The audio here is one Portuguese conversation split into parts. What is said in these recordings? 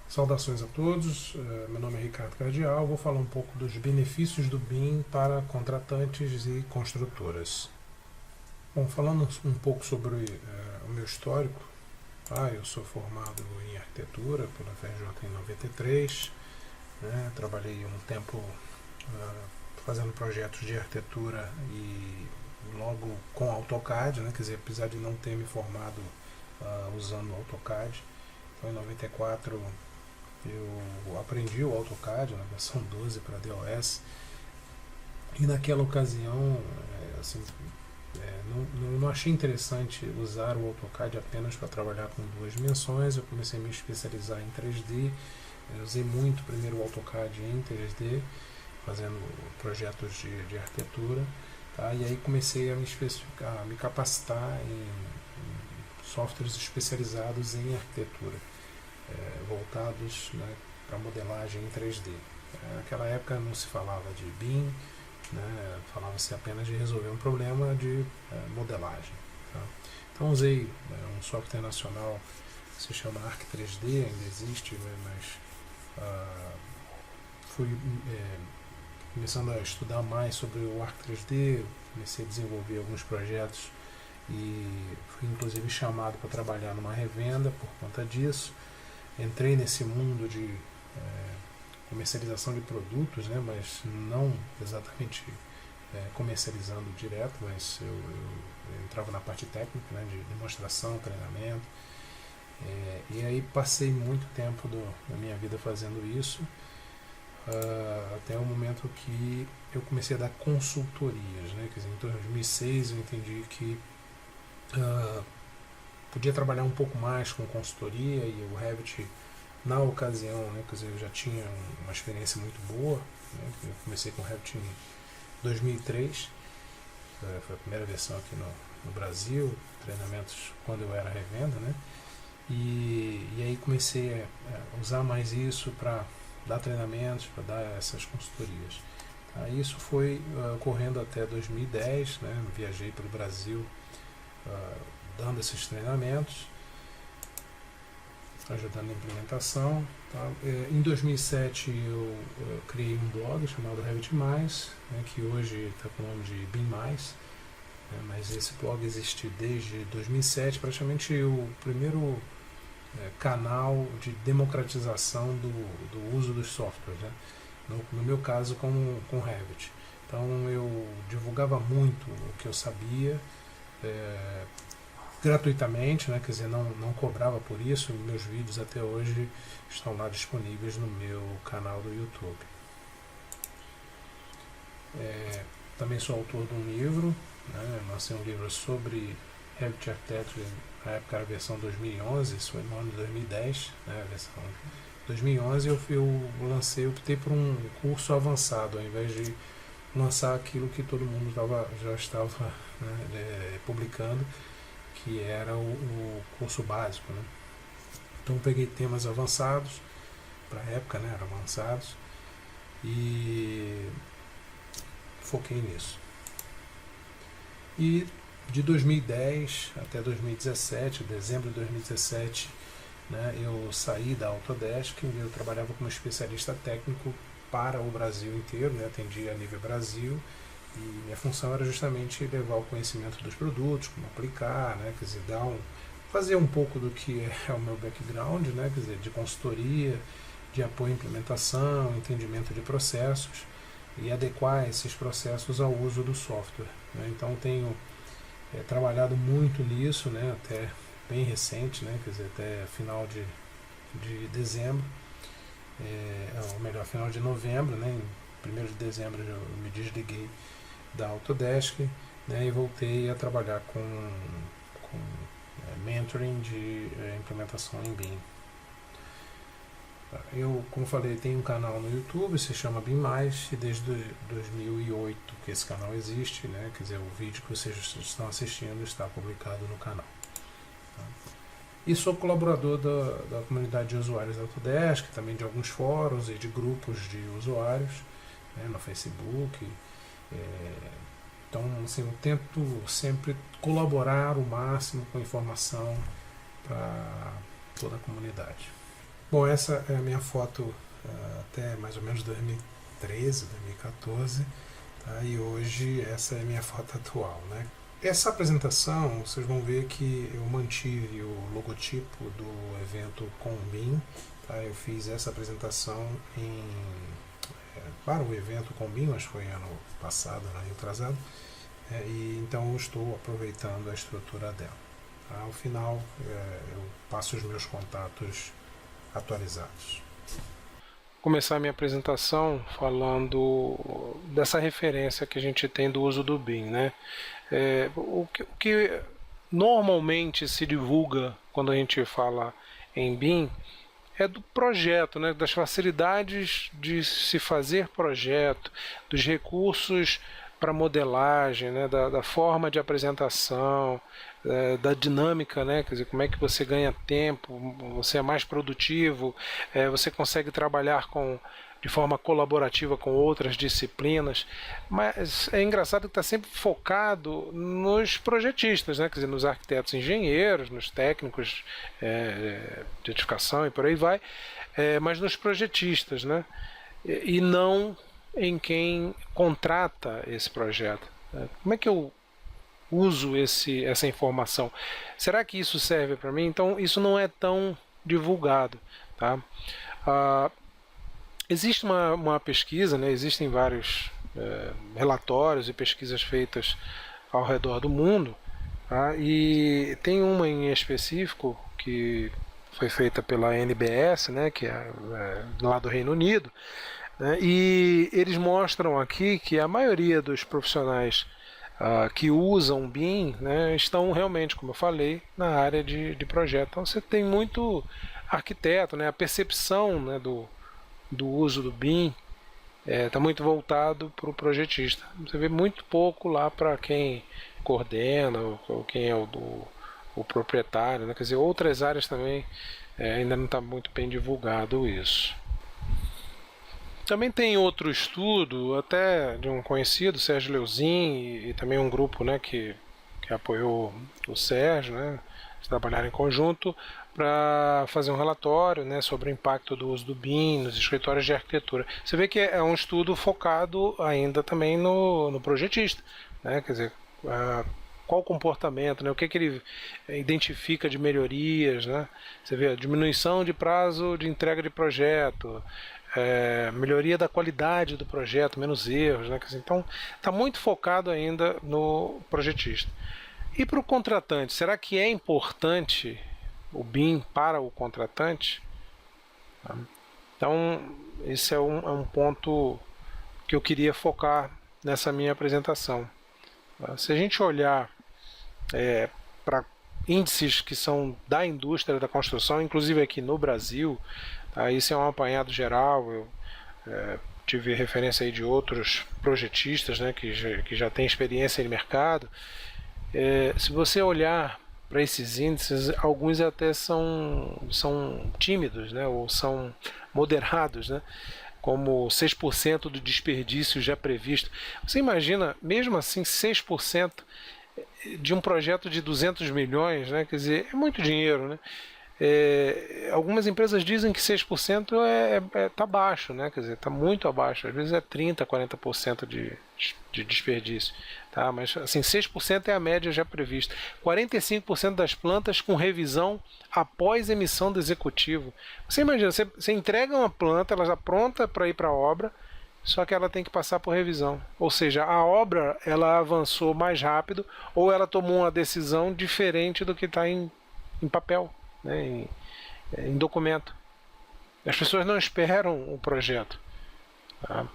Saudações a todos, meu nome é Ricardo Cardial, vou falar um pouco dos benefícios do BIM para contratantes e construtoras. Bom, falando um pouco sobre o meu histórico, eu sou formado em arquitetura pela FRJ em 93, né, trabalhei um tempo fazendo projetos de arquitetura e logo com AutoCAD, né, quer dizer, apesar de não ter me formado usando AutoCAD, então em 94 eu aprendi o AutoCAD na versão 12 para DOS e naquela ocasião assim, não achei interessante usar o AutoCAD apenas para trabalhar com duas dimensões. Eu comecei a me especializar em 3D, eu usei muito primeiro o AutoCAD em 3D, fazendo projetos de arquitetura, tá? E aí comecei a me capacitar em softwares especializados em arquitetura, voltados, né, para modelagem em 3D. Naquela época não se falava de BIM, né, falava-se apenas de resolver um problema de modelagem. Tá? Então usei um software nacional que se chama Arc 3D, ainda existe, mas fui começando a estudar mais sobre o Arc 3D, comecei a desenvolver alguns projetos e fui inclusive chamado para trabalhar numa revenda por conta disso. Entrei nesse mundo de comercialização de produtos, né, mas não exatamente comercializando direto, mas eu entrava na parte técnica, né, de demonstração, treinamento, e aí passei muito tempo da minha vida fazendo isso, até o momento que eu comecei a dar consultorias, né, quer dizer, em 2006 eu entendi que podia trabalhar um pouco mais com consultoria, e o Revit, na ocasião, né, quer dizer, eu já tinha uma experiência muito boa, né, eu comecei com o Revit em 2003, foi a primeira versão aqui no Brasil, treinamentos quando eu era revenda, né, e aí comecei a usar mais isso para dar treinamentos, para dar essas consultorias. Isso foi ocorrendo até 2010, né, viajei pelo Brasil dando esses treinamentos, ajudando na implementação. Tá? Em 2007 eu criei um blog chamado Revit+, né, que hoje está com o nome de BIM+, né, mas esse blog existe desde 2007, praticamente o primeiro canal de democratização do uso dos softwares, né? No meu caso com Revit. Então eu divulgava muito o que eu sabia, gratuitamente, né? Quer dizer, não cobrava por isso. Meus vídeos até hoje estão lá disponíveis no meu canal do YouTube. Também sou autor de um livro, né? Lancei um livro sobre Revit Architecture, na época era a versão 2011, isso foi no ano de 2010, né? A versão 2011 eu optei por um curso avançado, ao invés de lançar aquilo que todo mundo já estava, né, publicando, que era o curso básico, né? Então eu peguei temas avançados, para a época, né, eram avançados, e foquei nisso. E de 2010 até 2017, dezembro de 2017, né, eu saí da Autodesk, eu trabalhava como especialista técnico para o Brasil inteiro, né, atendia a nível Brasil, e minha função era justamente levar o conhecimento dos produtos, como aplicar, né, quer dizer, fazer um pouco do que é o meu background, né, quer dizer, de consultoria, de apoio à implementação, entendimento de processos, e adequar esses processos ao uso do software, né. Então tenho trabalhado muito nisso, né, até bem recente, né, quer dizer, até final de dezembro, ou melhor, final de novembro, né, em 1º de dezembro eu me desliguei da Autodesk, né, e voltei a trabalhar com mentoring de implementação em BIM. Eu, como falei, tenho um canal no YouTube, se chama BIM+, e desde 2008 que esse canal existe, né, quer dizer, o vídeo que vocês estão assistindo está publicado no canal. E sou colaborador da comunidade de usuários da Autodesk, também de alguns fóruns e de grupos de usuários, né, no Facebook. Então, assim, eu tento sempre colaborar o máximo com a informação para toda a comunidade. Bom, essa é a minha foto até mais ou menos 2013, 2014, tá? E hoje essa é a minha foto atual, né? Essa apresentação, vocês vão ver que eu mantive o logotipo do evento com o BIM, tá? Eu fiz essa apresentação para o evento com o BIM, acho que foi ano passado, ano retrasado, e então eu estou aproveitando a estrutura dela. Tá? Ao final eu passo os meus contatos atualizados. Começar a minha apresentação falando dessa referência que a gente tem do uso do BIM, né? O que normalmente se divulga quando a gente fala em BIM é do projeto, né? Das facilidades de se fazer projeto, dos recursos para modelagem, né? Da forma de apresentação, da dinâmica, né? Quer dizer, como é que você ganha tempo, você é mais produtivo, você consegue trabalhar de forma colaborativa com outras disciplinas, mas é engraçado que está sempre focado nos projetistas, né? Quer dizer, nos arquitetos e engenheiros, nos técnicos de edificação e por aí vai, mas nos projetistas, né? E não em quem contrata esse projeto. Como é que eu uso essa informação? Será que isso serve para mim? Então, isso não é tão divulgado. Tá? Existe uma pesquisa, né? Existem vários relatórios e pesquisas feitas ao redor do mundo, tá? E tem uma em específico que foi feita pela NBS, né? Que é lá do Reino Unido, né? E eles mostram aqui que a maioria dos profissionais que usam BIM, né, estão realmente, como eu falei, na área de projeto. Então você tem muito arquiteto, né, a percepção, né, do uso do BIM está muito voltado para o projetista. Você vê muito pouco lá para quem coordena ou quem é o proprietário, né? Quer dizer, outras áreas também ainda não está muito bem divulgado isso. Também tem outro estudo, até de um conhecido, Sérgio Leuzin, e também um grupo, né, que apoiou o Sérgio, né, de trabalhar em conjunto, para fazer um relatório, né, sobre o impacto do uso do BIM nos escritórios de arquitetura. Você vê que é um estudo focado ainda também no projetista, né, quer dizer, qual o comportamento, né, o que ele identifica de melhorias, né, você vê a diminuição de prazo de entrega de projeto, melhoria da qualidade do projeto, menos erros, né? Então está muito focado ainda no projetista. E para o contratante, será que é importante o BIM para o contratante? Então esse é um ponto que eu queria focar nessa minha apresentação. Se a gente olhar para índices que são da indústria da construção, inclusive aqui no Brasil, isso é um apanhado geral. Eu tive referência aí de outros projetistas, né, que já têm experiência no mercado. Se você olhar para esses índices, alguns até são tímidos, né, ou são moderados, né, como 6% do desperdício já previsto. Você imagina, mesmo assim, 6% de um projeto de 200 milhões, né, quer dizer, é muito dinheiro, né? Algumas empresas dizem que 6% está baixo, né? Quer dizer, está muito abaixo, às vezes é 30%, 40% de desperdício, tá? Mas assim, 6% é a média já prevista. 45% das plantas com revisão após emissão do executivo. Você imagina, você entrega uma planta, ela já pronta para ir para a obra, só que ela tem que passar por revisão. Ou seja, a obra ela avançou mais rápido ou ela tomou uma decisão diferente do que está em papel, né, em documento. As pessoas não esperam o projeto. Tá?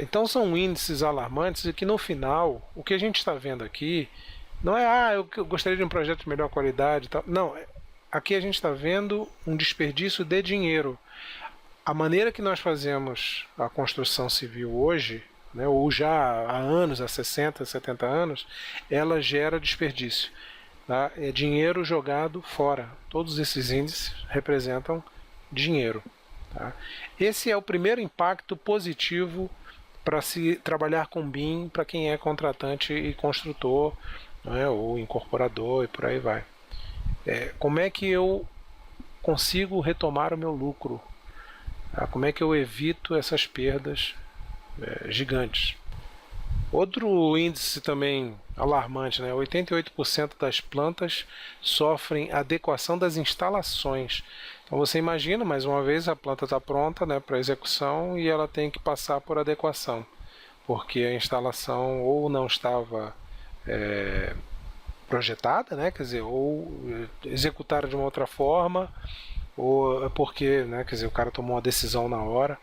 Então são índices alarmantes e que no final, o que a gente está vendo aqui, não é eu gostaria de um projeto de melhor qualidade. Tal. Não, aqui a gente está vendo um desperdício de dinheiro. A maneira que nós fazemos a construção civil hoje, né, ou já há anos, há 60, 70 anos, ela gera desperdício. Tá? É dinheiro jogado fora. Todos esses índices representam dinheiro. Tá? Esse é o primeiro impacto positivo para se trabalhar com BIM para quem é contratante e construtor, né, ou incorporador e por aí vai. Como é que eu consigo retomar o meu lucro? Como é que eu evito essas perdas gigantes? Outro índice também alarmante, né? 88% das plantas sofrem adequação das instalações. Então você imagina, mais uma vez, a planta está pronta, né, para execução e ela tem que passar por adequação, porque a instalação ou não estava projetada, né, quer dizer, ou executada de uma outra forma, ou porque, né, quer dizer, o cara tomou uma decisão na hora.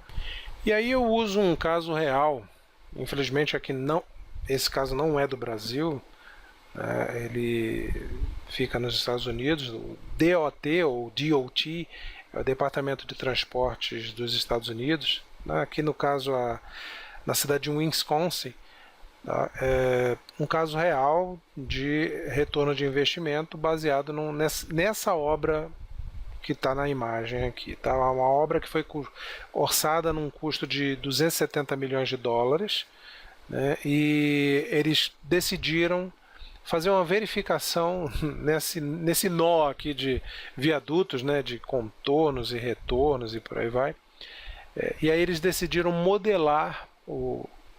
E aí eu uso um caso real. Infelizmente aqui não, esse caso não é do Brasil, né, ele fica nos Estados Unidos. O DOT ou DOT é o Departamento de Transportes dos Estados Unidos, né, aqui no caso na cidade de Wisconsin. Tá? É um caso real de retorno de investimento baseado nessa obra que está na imagem aqui. Tá? Uma obra que foi orçada num custo de 270 milhões de dólares, né? E eles decidiram fazer uma verificação nesse nó aqui de viadutos, né? De contornos e retornos e por aí vai. E aí eles decidiram modelar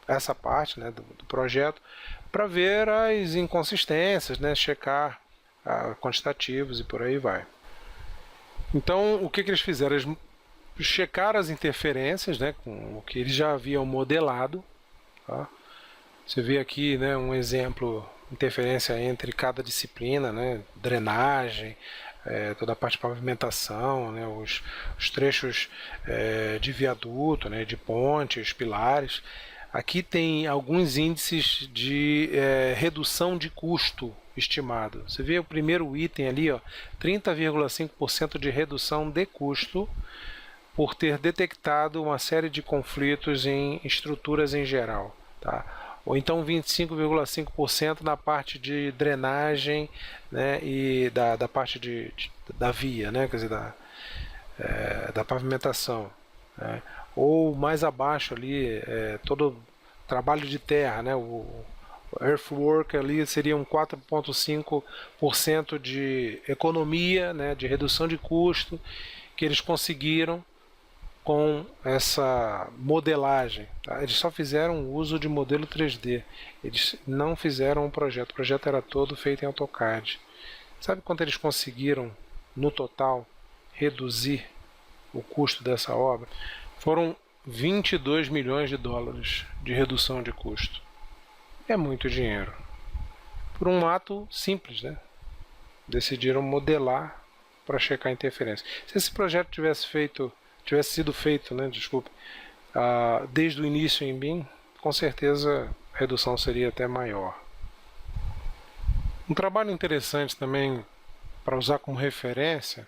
essa parte, né, do projeto para ver as inconsistências, né? Checar quantitativos e por aí vai. Então, o que eles fizeram? Eles checaram as interferências, né, com o que eles já haviam modelado. Tá? Você vê aqui, né, um exemplo, interferência entre cada disciplina, né, drenagem, toda a parte de pavimentação, né, os trechos de viaduto, né, de pontes, pilares. Aqui tem alguns índices de redução de custo estimado. Você vê o primeiro item ali, 30,5% de redução de custo por ter detectado uma série de conflitos em estruturas em geral. Tá? Ou então 25,5% na parte de drenagem, né, e da parte da via, né, quer dizer, da pavimentação. Né? Ou mais abaixo ali, todo trabalho de terra, né, o earthwork ali seria um 4,5% de economia, né, de redução de custo que eles conseguiram com essa modelagem. Tá? Eles só fizeram uso de modelo 3D, eles não fizeram um projeto, o projeto era todo feito em AutoCAD. Sabe quanto eles conseguiram no total reduzir o custo dessa obra? Foram 22 milhões de dólares de redução de custo. É muito dinheiro. Por um ato simples, né? Decidiram modelar para checar a interferência. Se esse projeto tivesse sido feito, né, desde o início em BIM, com certeza a redução seria até maior. Um trabalho interessante também para usar como referência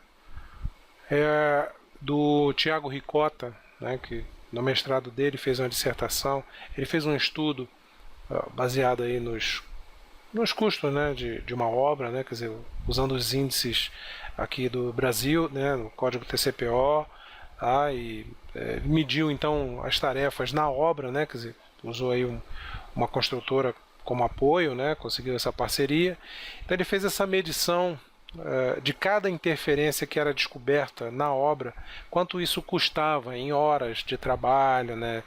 é do Thiago Ricotta, né, que no mestrado dele fez uma dissertação. Ele fez um estudo baseado aí nos custos, né, de uma obra, né, quer dizer, usando os índices aqui do Brasil, né, no código TCPO, tá, e mediu então as tarefas na obra, né, quer dizer, usou aí uma construtora como apoio, né, conseguiu essa parceria. Então ele fez essa medição de cada interferência que era descoberta na obra, quanto isso custava em horas de trabalho, né,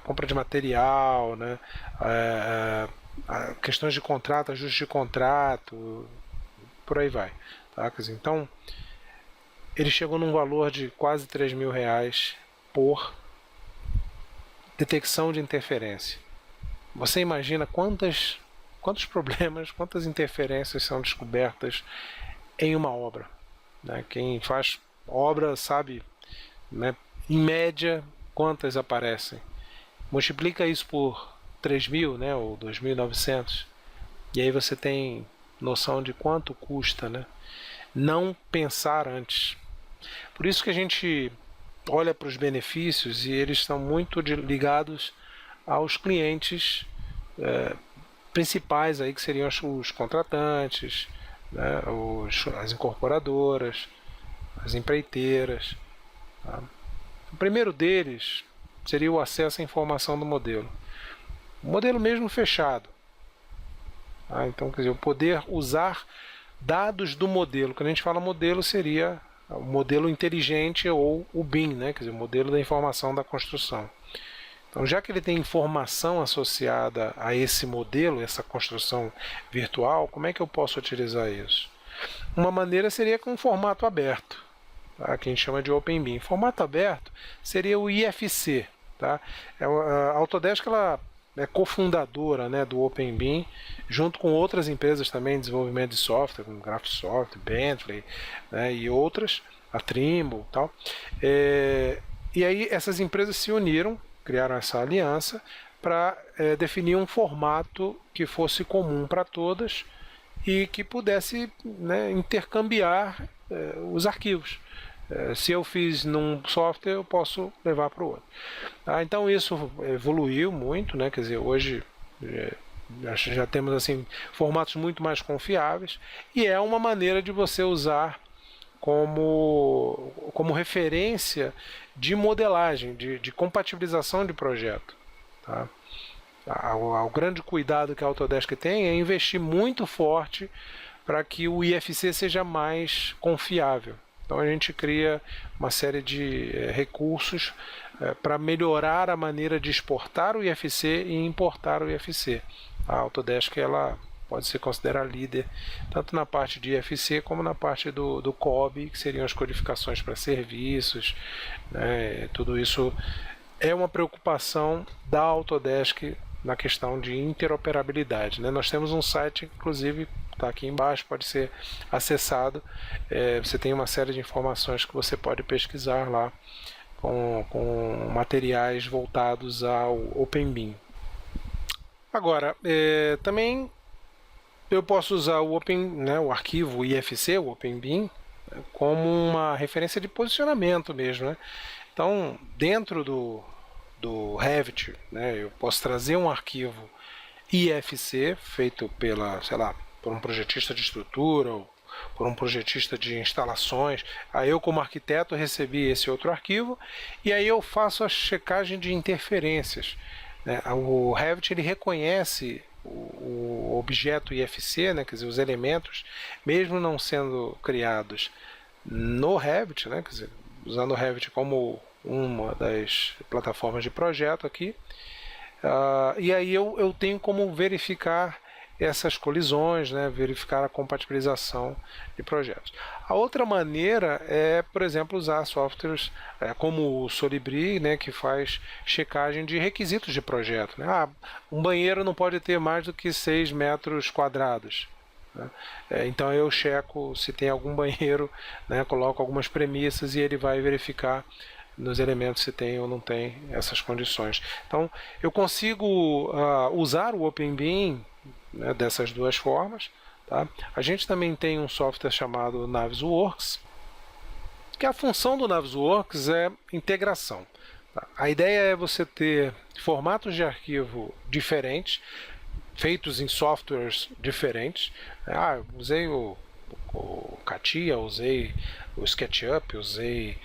compra de material, né, questões de contrato, ajuste de contrato, por aí vai. Tá? Quer dizer, então, ele chegou num valor de quase R$3.000 por detecção de interferência. Você imagina quantos problemas, quantas interferências são descobertas em uma obra, né? Quem faz obra sabe, né, em média quantas aparecem. Multiplica isso por 3.000, né, ou 2.900, e aí você tem noção de quanto custa, né? Não pensar antes. Por isso que a gente olha para os benefícios e eles estão muito ligados aos clientes principais aí, que seriam os contratantes, né, as incorporadoras, as empreiteiras. Tá? O primeiro deles seria o acesso à informação do modelo. O modelo mesmo fechado. Tá? Então, quer dizer, o poder usar dados do modelo. Quando a gente fala modelo, seria o modelo inteligente ou o BIM, né? Quer dizer, o modelo da informação da construção. Então, já que ele tem informação associada a esse modelo, essa construção virtual, como é que eu posso utilizar isso? Uma maneira seria com um formato aberto, tá? Que a gente chama de Open BIM. Formato aberto seria o IFC. Tá? A Autodesk ela é cofundadora, né, do Open BIM, junto com outras empresas também de desenvolvimento de software, como Graphisoft, Bentley, né, e outras, a Trimble e tal. E aí essas empresas se uniram, criaram essa aliança para definir um formato que fosse comum para todas e que pudesse, né, intercambiar os arquivos. Se eu fiz num software, eu posso levar para o outro. Tá? Então isso evoluiu muito, né? Quer dizer, hoje já temos assim formatos muito mais confiáveis e é uma maneira de você usar como referência de modelagem, de compatibilização de projeto. Tá? O grande cuidado que a Autodesk tem é investir muito forte para que o IFC seja mais confiável. Então a gente cria uma série de recursos para melhorar a maneira de exportar o IFC e importar o IFC. A Autodesk ela pode se considerar líder tanto na parte de IFC como na parte do COB, que seriam as codificações para serviços, né? Tudo isso é uma preocupação da Autodesk na questão de interoperabilidade, né? Nós temos um site, inclusive, está aqui embaixo, pode ser acessado. Você tem uma série de informações que você pode pesquisar lá com materiais voltados ao Open BIM. Agora, também eu posso usar o arquivo IFC, o Open BIM, como uma referência de posicionamento mesmo, né? Então, dentro do Revit, né, eu posso trazer um arquivo IFC feito por um projetista de estrutura ou por um projetista de instalações. Aí eu, como arquiteto, recebi esse outro arquivo e aí eu faço a checagem de interferências, né? O Revit ele reconhece o objeto IFC, né, quer dizer, os elementos, mesmo não sendo criados no Revit, né, quer dizer, usando o Revit como uma das plataformas de projeto aqui. E aí eu tenho como verificar essas colisões, né, verificar a compatibilização de projetos. A outra maneira é, por exemplo, usar softwares como o Solibri, né, que faz checagem de requisitos de projeto, né? Um banheiro não pode ter mais do que 6 metros quadrados. Né? Então eu checo se tem algum banheiro, né, coloco algumas premissas e ele vai verificar nos elementos se tem ou não tem essas condições. Então eu consigo usar o Open BIM, né, dessas duas formas. Tá? A gente também tem um software chamado Navisworks, que a função do Navisworks é integração. Tá? A ideia é você ter formatos de arquivo diferentes, feitos em softwares diferentes. Usei o CATIA, usei o SketchUp, usei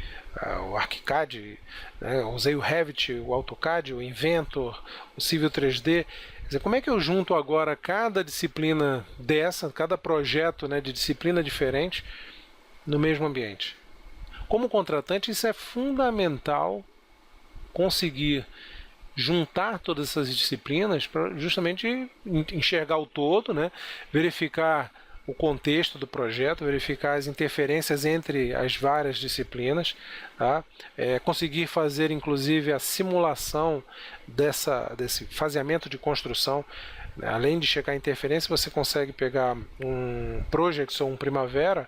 o ArchiCAD, né, usei o Revit, o AutoCAD, o Inventor, o Civil 3D. Quer dizer, como é que eu junto agora cada disciplina cada projeto, né, de disciplina diferente no mesmo ambiente? Como contratante, isso é fundamental, conseguir juntar todas essas disciplinas para justamente enxergar o todo, né, verificar o contexto do projeto, verificar as interferências entre as várias disciplinas, tá? Conseguir fazer inclusive a simulação desse faseamento de construção. Além de checar a interferência, você consegue pegar um Projects ou um Primavera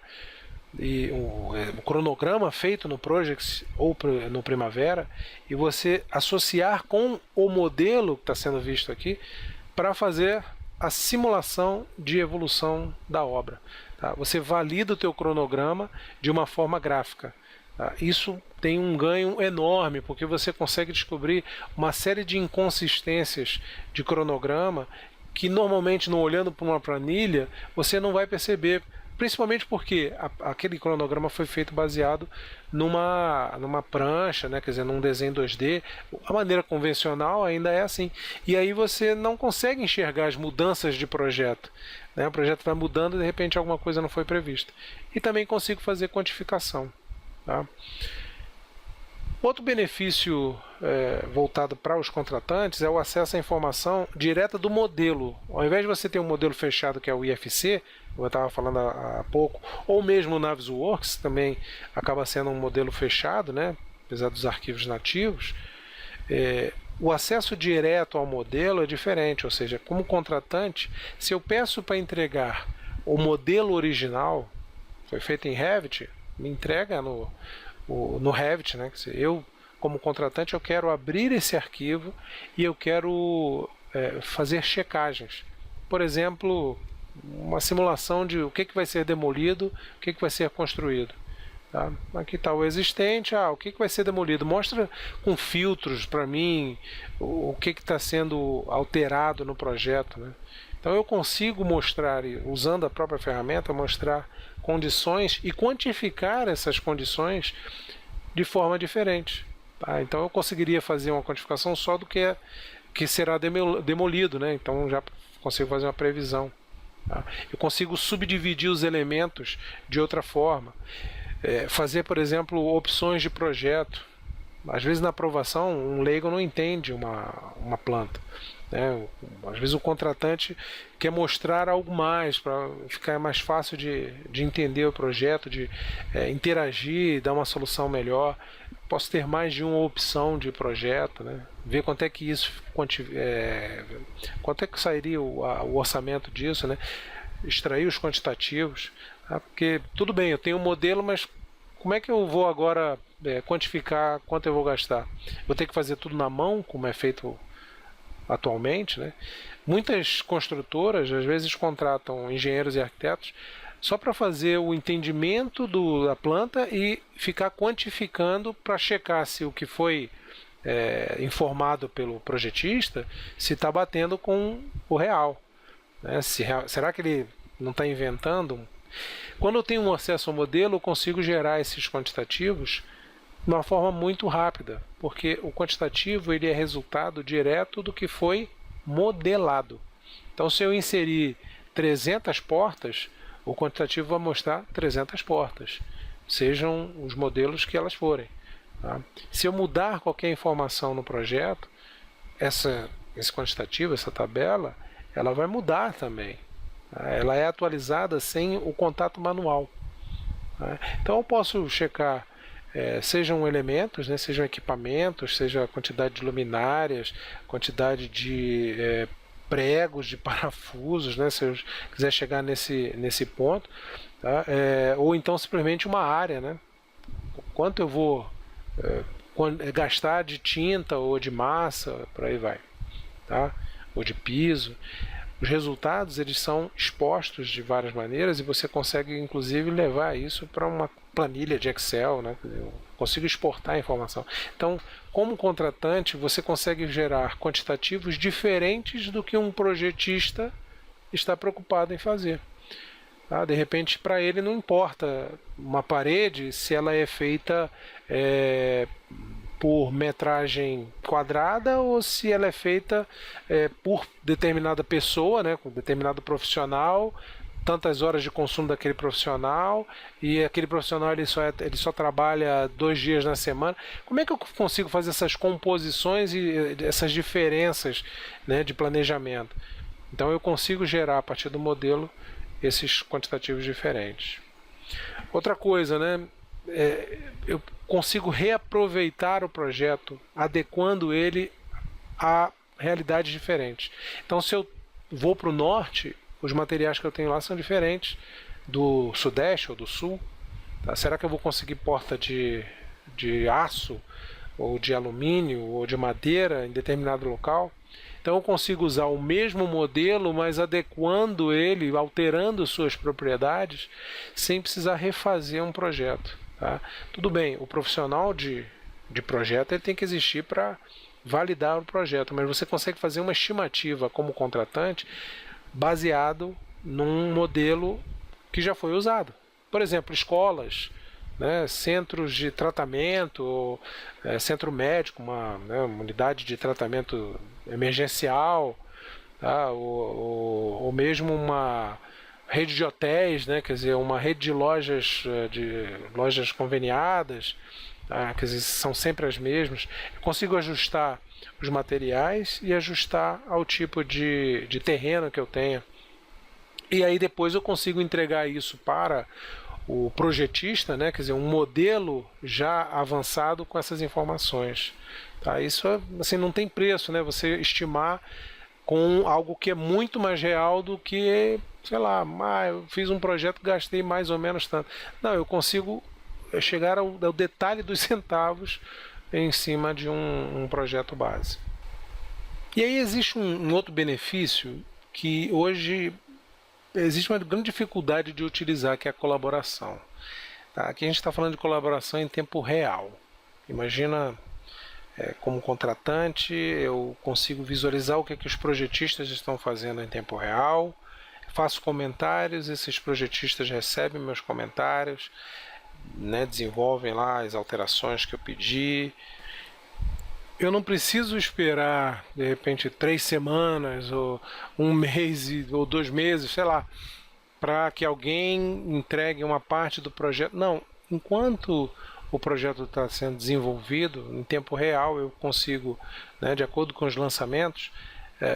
e o cronograma feito no Projects ou no Primavera e você associar com o modelo que está sendo visto aqui para fazer a simulação de evolução da obra. Tá? Você valida o teu cronograma de uma forma gráfica. Tá? Isso tem um ganho enorme, porque você consegue descobrir uma série de inconsistências de cronograma que normalmente, não olhando para uma planilha, você não vai perceber, principalmente porque aquele cronograma foi feito baseado numa prancha, né? Quer dizer, num desenho 2D. A maneira convencional ainda é assim. E aí você não consegue enxergar as mudanças de projeto. Né? O projeto vai mudando e de repente alguma coisa não foi prevista. E também consigo fazer quantificação. Tá? Outro benefício voltado para os contratantes é o acesso à informação direta do modelo. Ao invés de você ter um modelo fechado que é o IFC, como eu estava falando há pouco, ou mesmo o Navisworks, também acaba sendo um modelo fechado, né, apesar dos arquivos nativos, o acesso direto ao modelo é diferente, ou seja, como contratante, se eu peço para entregar o modelo original, foi feito em Revit, me entrega no Revit, né? Eu, como contratante, eu quero abrir esse arquivo e eu quero fazer checagens. Por exemplo, uma simulação de o que vai ser demolido, o que vai ser construído. Tá? Aqui está o existente, o que vai ser demolido? Mostra com filtros para mim o que está sendo alterado no projeto. Né? Então eu consigo mostrar, usando a própria ferramenta, mostrar condições e quantificar essas condições de forma diferente. Tá? Então eu conseguiria fazer uma quantificação só do que será demolido, né? Então já consigo fazer uma previsão. Tá? Eu consigo subdividir os elementos de outra forma. Fazer, por exemplo, opções de projeto. Às vezes na aprovação um leigo não entende uma planta. Né? Às vezes o contratante quer mostrar algo mais para ficar mais fácil de entender o projeto, de interagir, dar uma solução melhor. Posso ter mais de uma opção de projeto, né? Ver quanto é que quanto é que sairia o orçamento disso, né? Extrair os quantitativos, tá? Porque tudo bem, eu tenho um modelo, mas como é que eu vou agora quantificar quanto eu vou gastar? Vou ter que fazer tudo na mão, como é feito atualmente, né? Muitas construtoras às vezes contratam engenheiros e arquitetos só para fazer o entendimento da planta e ficar quantificando para checar se o que foi informado pelo projetista se está batendo com o real. Né? Será que ele não está inventando? Quando eu tenho um acesso ao modelo, eu consigo gerar esses quantitativos de uma forma muito rápida, porque o quantitativo ele é resultado direto do que foi modelado. Então, se eu inserir 300 portas, o quantitativo vai mostrar 300 portas, sejam os modelos que elas forem. Tá? Se eu mudar qualquer informação no projeto, esse quantitativo, essa tabela, ela vai mudar também. Tá? Ela é atualizada sem o contato manual. Tá? Então eu posso checar sejam elementos, né, sejam equipamentos, seja a quantidade de luminárias, quantidade de pregos, de parafusos, né, se eu quiser chegar nesse ponto, tá? Ou então simplesmente uma área, né? Quanto eu vou gastar de tinta ou de massa, por aí vai, tá? Ou de piso. Os resultados eles são expostos de várias maneiras e você consegue inclusive levar isso para uma planilha de Excel, né? Eu consigo exportar a informação. Então, como contratante, você consegue gerar quantitativos diferentes do que um projetista está preocupado em fazer. Tá? De repente, para ele não importa uma parede se ela é feita por metragem quadrada ou se ela é feita por determinada pessoa, né, com determinado profissional, tantas horas de consumo daquele profissional, e aquele profissional ele só trabalha 2 dias na semana. Como é que eu consigo fazer essas composições e essas diferenças, né, de planejamento? Então eu consigo gerar a partir do modelo esses quantitativos diferentes. Outra coisa, né, eu consigo reaproveitar o projeto, adequando ele a realidades diferentes. Então, se eu vou para o norte, os materiais que eu tenho lá são diferentes do sudeste ou do sul. Tá? Será que eu vou conseguir porta de aço, ou de alumínio, ou de madeira em determinado local? Então eu consigo usar o mesmo modelo, mas adequando ele, alterando suas propriedades, sem precisar refazer um projeto. Tá? Tudo bem, o profissional de projeto ele tem que existir para validar o projeto, mas você consegue fazer uma estimativa como contratante baseado num modelo que já foi usado. Por exemplo, escolas, né, centros de tratamento, centro médico, uma unidade de tratamento emergencial, tá, ou mesmo uma rede de hotéis, né? Quer dizer, uma rede de lojas conveniadas, tá? Quer dizer, são sempre as mesmas. Eu consigo ajustar os materiais e ajustar ao tipo de terreno que eu tenho. E aí depois eu consigo entregar isso para o projetista, né? Quer dizer, um modelo já avançado com essas informações. Tá? Isso assim, não tem preço, né? Você estimar com algo que é muito mais real do que, sei lá, eu fiz um projeto, gastei mais ou menos tanto. Não, eu consigo chegar ao detalhe dos centavos em cima de um projeto base. E aí existe um outro benefício que hoje existe uma grande dificuldade de utilizar, que é a colaboração. Tá? Aqui a gente está falando de colaboração em tempo real. Imagina, como contratante, eu consigo visualizar o que os projetistas estão fazendo em tempo real, faço comentários, esses projetistas recebem meus comentários, né, desenvolvem lá as alterações que eu pedi. Eu não preciso esperar, de repente, 3 semanas, ou um mês, ou 2 meses, sei lá, para que alguém entregue uma parte do projeto. Não, enquanto o projeto está sendo desenvolvido, em tempo real, eu consigo, né, de acordo com os lançamentos,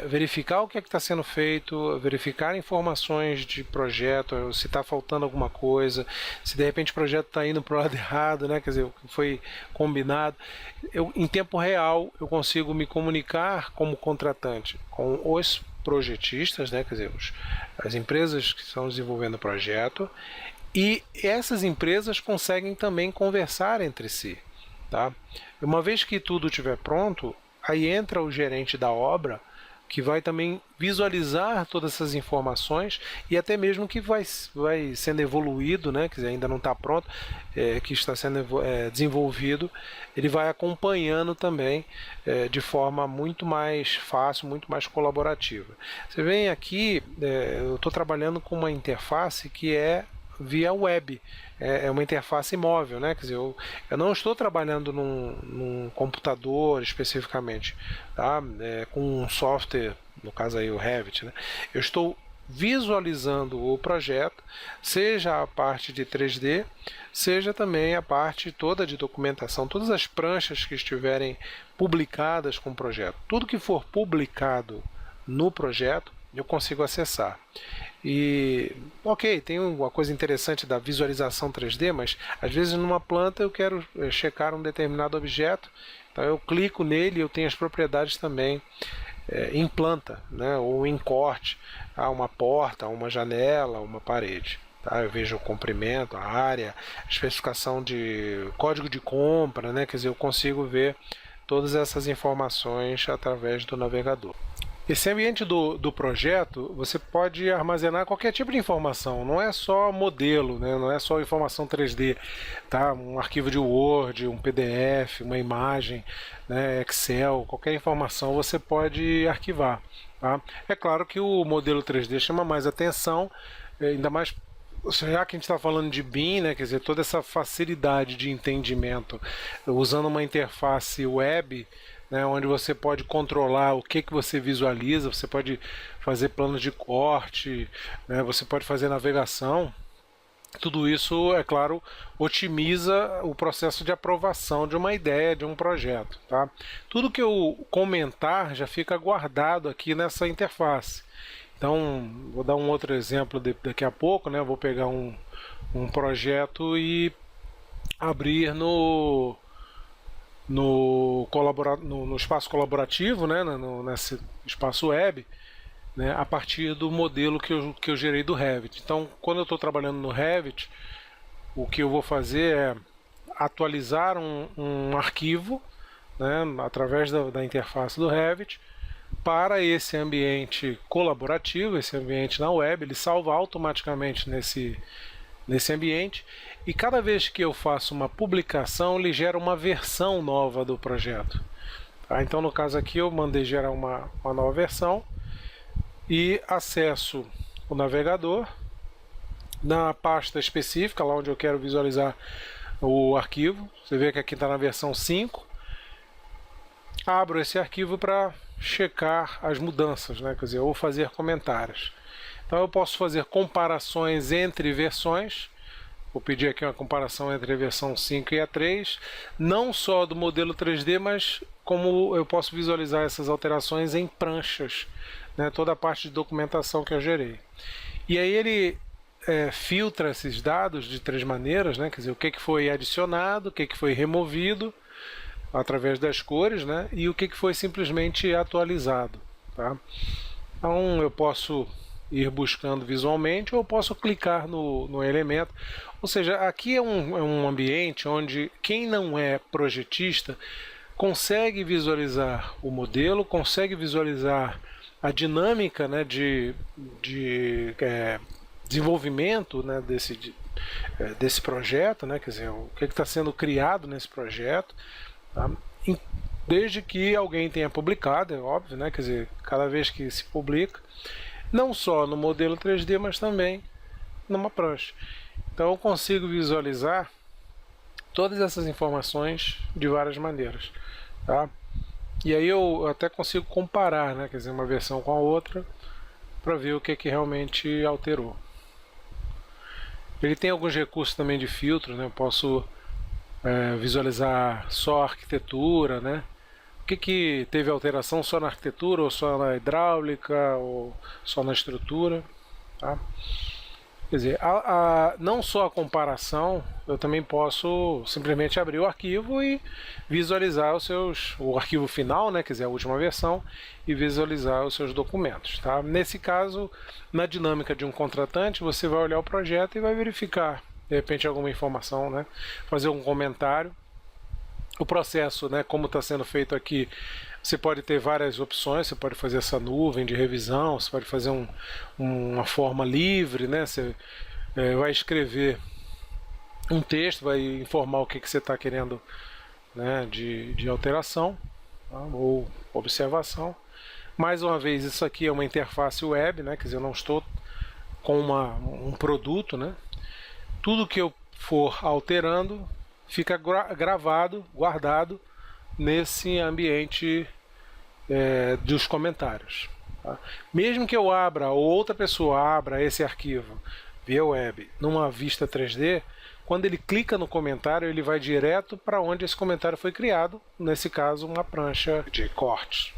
verificar o que está sendo feito, verificar informações de projeto, se está faltando alguma coisa, se de repente o projeto está indo para o lado errado, né, quer dizer, o que foi combinado. Em tempo real, eu consigo me comunicar como contratante com os projetistas, né, quer dizer, as empresas que estão desenvolvendo o projeto, e essas empresas conseguem também conversar entre si. Tá? Uma vez que tudo estiver pronto, aí entra o gerente da obra, que vai também visualizar todas essas informações e até mesmo que vai sendo evoluído, né, quer dizer, ainda não está pronto, que está sendo desenvolvido, ele vai acompanhando também de forma muito mais fácil, muito mais colaborativa. Você vem aqui, eu estou trabalhando com uma interface que é via web, é uma interface móvel, né? Quer dizer, eu não estou trabalhando num computador especificamente, tá? Com um software, no caso aí o Revit, né? Eu estou visualizando o projeto, seja a parte de 3D, seja também a parte toda de documentação, todas as pranchas que estiverem publicadas com o projeto. Tudo que for publicado no projeto, eu consigo acessar. E, ok, tem uma coisa interessante da visualização 3D, mas às vezes numa planta eu quero checar um determinado objeto, então eu clico nele e eu tenho as propriedades também em planta, né, ou em corte, uma porta, uma janela, uma parede. Tá? Eu vejo o comprimento, a área, a especificação de código de compra, né, quer dizer, eu consigo ver todas essas informações através do navegador. Esse ambiente do projeto, você pode armazenar qualquer tipo de informação, não é só modelo, né? Não é só informação 3D, tá? Um arquivo de Word, um PDF, uma imagem, né? Excel, qualquer informação você pode arquivar. Tá? É claro que o modelo 3D chama mais atenção, ainda mais já que a gente está falando de BIM, né? Quer dizer, toda essa facilidade de entendimento usando uma interface web, né, onde você pode controlar o que você visualiza, você pode fazer planos de corte, né, você pode fazer navegação. Tudo isso, é claro, otimiza o processo de aprovação de uma ideia, de um projeto. Tá? Tudo que eu comentar já fica guardado aqui nessa interface. Então, vou dar um outro exemplo daqui a pouco, né? Vou pegar um projeto e abrir no espaço colaborativo, né, nesse espaço web, né, a partir do modelo que eu gerei do Revit. Então, quando eu estou trabalhando no Revit, o que eu vou fazer é atualizar um arquivo, né, através da interface do Revit, para esse ambiente colaborativo, esse ambiente na web. Ele salva automaticamente nesse ambiente, e cada vez que eu faço uma publicação, ele gera uma versão nova do projeto. Tá? Então, no caso aqui, eu mandei gerar uma nova versão e acesso o navegador na pasta específica, lá onde eu quero visualizar o arquivo. Você vê que aqui está na versão 5. Abro esse arquivo para checar as mudanças, né? Quer dizer, ou fazer comentários. Então eu posso fazer comparações entre versões. Vou pedir aqui uma comparação entre a versão 5 e a 3, não só do modelo 3D, mas como eu posso visualizar essas alterações em pranchas, né, toda a parte de documentação que eu gerei. E aí ele filtra esses dados de 3 maneiras, né, quer dizer, o que foi adicionado, o que foi removido, através das cores, né, e o que foi simplesmente atualizado. Tá? Então eu posso ir buscando visualmente ou eu posso clicar no elemento. Ou seja, aqui é um ambiente onde quem não é projetista consegue visualizar o modelo, consegue visualizar a dinâmica, né, de desenvolvimento, né, desse projeto, né, quer dizer, o que está sendo criado nesse projeto, tá? Desde que alguém tenha publicado, é óbvio, né, quer dizer, cada vez que se publica, não só no modelo 3D, mas também numa prancha. Então eu consigo visualizar todas essas informações de várias maneiras, tá? E aí eu até consigo comparar, né, quer dizer, uma versão com a outra, para ver o que realmente alterou. Ele tem alguns recursos também de filtro, né? Eu posso visualizar só a arquitetura, né? O que teve alteração só na arquitetura, ou só na hidráulica, ou só na estrutura, tá? Quer dizer, não só a comparação, eu também posso simplesmente abrir o arquivo e visualizar o arquivo final, né, quer dizer, a última versão, e visualizar os seus documentos. Tá? Nesse caso, na dinâmica de um contratante, você vai olhar o projeto e vai verificar, de repente, alguma informação, né, fazer um comentário. O processo, né, como está sendo feito aqui, você pode ter várias opções, você pode fazer essa nuvem de revisão, você pode fazer uma forma livre, né, você vai escrever um texto, vai informar o que você está querendo, né, de alteração, tá, ou observação. Mais uma vez, isso aqui é uma interface web, né, quer dizer, eu não estou com um produto, né. Tudo que eu for alterando fica gravado, guardado nesse ambiente dos comentários. Tá? Mesmo que eu abra ou outra pessoa abra esse arquivo via web numa vista 3D, quando ele clica no comentário, ele vai direto para onde esse comentário foi criado, nesse caso uma prancha de cortes.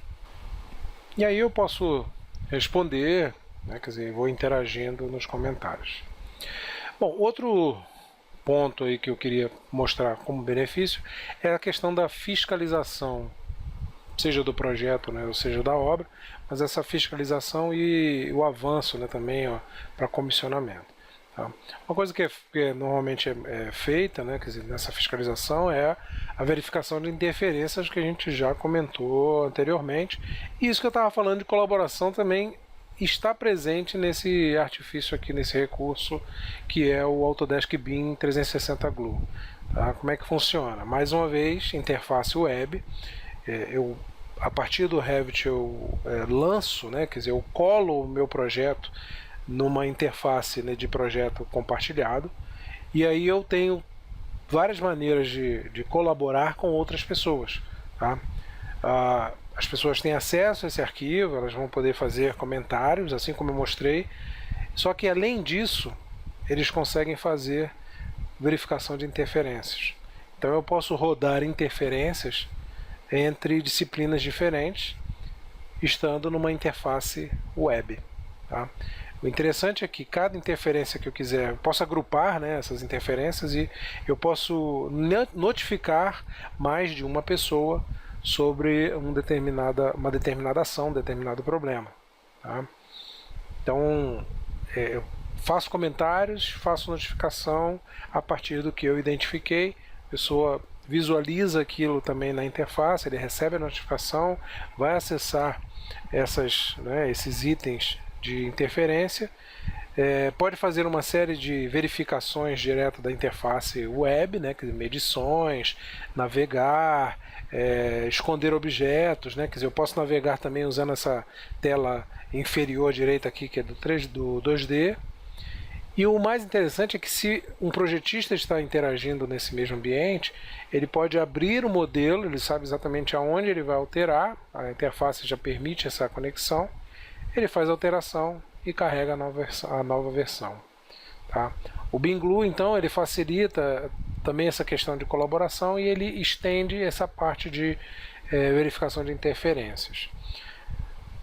E aí eu posso responder, né, quer dizer, vou interagindo nos comentários. Bom, outro ponto aí que eu queria mostrar como benefício é a questão da fiscalização, seja do projeto, né, ou seja da obra, mas essa fiscalização e o avanço, né, também para comissionamento. Tá? Uma coisa que normalmente é feita, né, quer dizer, nessa fiscalização é a verificação de interferências que a gente já comentou anteriormente. E isso que eu estava falando de colaboração também está presente nesse artifício aqui, nesse recurso, que é o Autodesk BIM 360 Glue. Tá? Como é que funciona? Mais uma vez, interface web. A partir do Revit eu lanço, né, quer dizer, eu colo o meu projeto numa interface, né, de projeto compartilhado, e aí eu tenho várias maneiras de colaborar com outras pessoas. Tá? As pessoas têm acesso a esse arquivo, elas vão poder fazer comentários, assim como eu mostrei, só que além disso, eles conseguem fazer verificação de interferências. Então eu posso rodar interferências entre disciplinas diferentes, estando numa interface web. Tá? O interessante é que cada interferência que eu quiser, eu posso agrupar, né, essas interferências e eu posso notificar mais de uma pessoa sobre uma determinada ação, um determinado problema. Tá? Então, eu faço comentários, faço notificação a partir do que eu identifiquei, a pessoa visualiza aquilo também na interface, ele recebe a notificação, vai acessar esses itens de interferência, pode fazer uma série de verificações direto da interface web, né, quer dizer, medições, navegar, esconder objetos, né, quer dizer, eu posso navegar também usando essa tela inferior direita aqui, que é do 2D. E o mais interessante é que se um projetista está interagindo nesse mesmo ambiente, ele pode abrir o modelo, ele sabe exatamente aonde ele vai alterar, a interface já permite essa conexão, ele faz a alteração e carrega a nova versão. Tá? O Beam Glue, então, ele facilita também essa questão de colaboração e ele estende essa parte de verificação de interferências.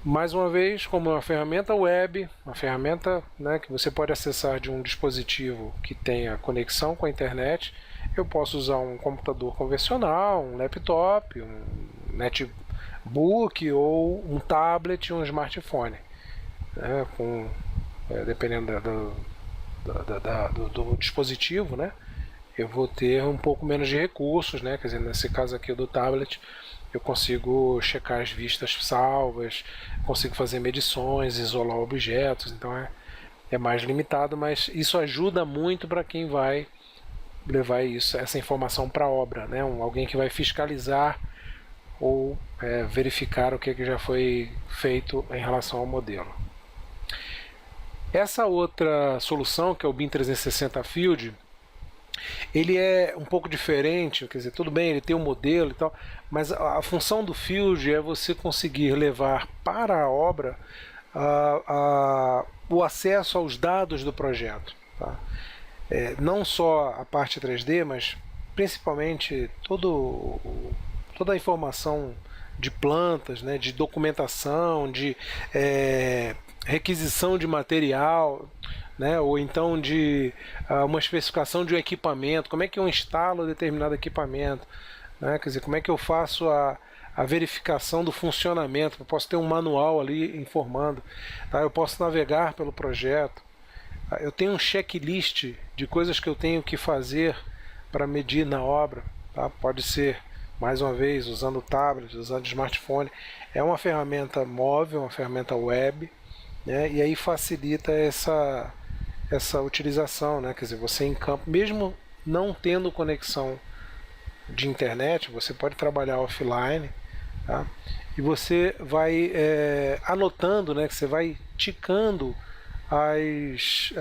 Mais uma vez, como uma ferramenta web, uma ferramenta, né, que você pode acessar de um dispositivo que tenha conexão com a internet, eu posso usar um computador convencional, um laptop, um netbook ou um tablet, um smartphone, né, dependendo do dispositivo, né, eu vou ter um pouco menos de recursos, né, quer dizer, nesse caso aqui do tablet, eu consigo checar as vistas salvas, consigo fazer medições, isolar objetos, então é mais limitado, mas isso ajuda muito para quem vai levar essa informação para a obra, né? Alguém que vai fiscalizar ou verificar o que já foi feito em relação ao modelo. Essa outra solução, que é o BIM 360 Field, ele é um pouco diferente, quer dizer, tudo bem, ele tem um modelo e tal, mas a função do Field é você conseguir levar para a obra o acesso aos dados do projeto. Tá? Não só a parte 3D, mas principalmente toda a informação de plantas, né, de documentação, de requisição de material, né, ou então de uma especificação de um equipamento, como é que eu instalo determinado equipamento, né, quer dizer, como é que eu faço a verificação do funcionamento, eu posso ter um manual ali informando, tá, eu posso navegar pelo projeto, eu tenho um checklist de coisas que eu tenho que fazer para medir na obra, tá, pode ser, mais uma vez, usando tablet, usando smartphone, é uma ferramenta móvel, uma ferramenta web, né, e aí facilita essa utilização, né? Quer dizer, você em campo, mesmo não tendo conexão de internet, você pode trabalhar offline, tá? E você vai anotando, né? Que você vai ticando as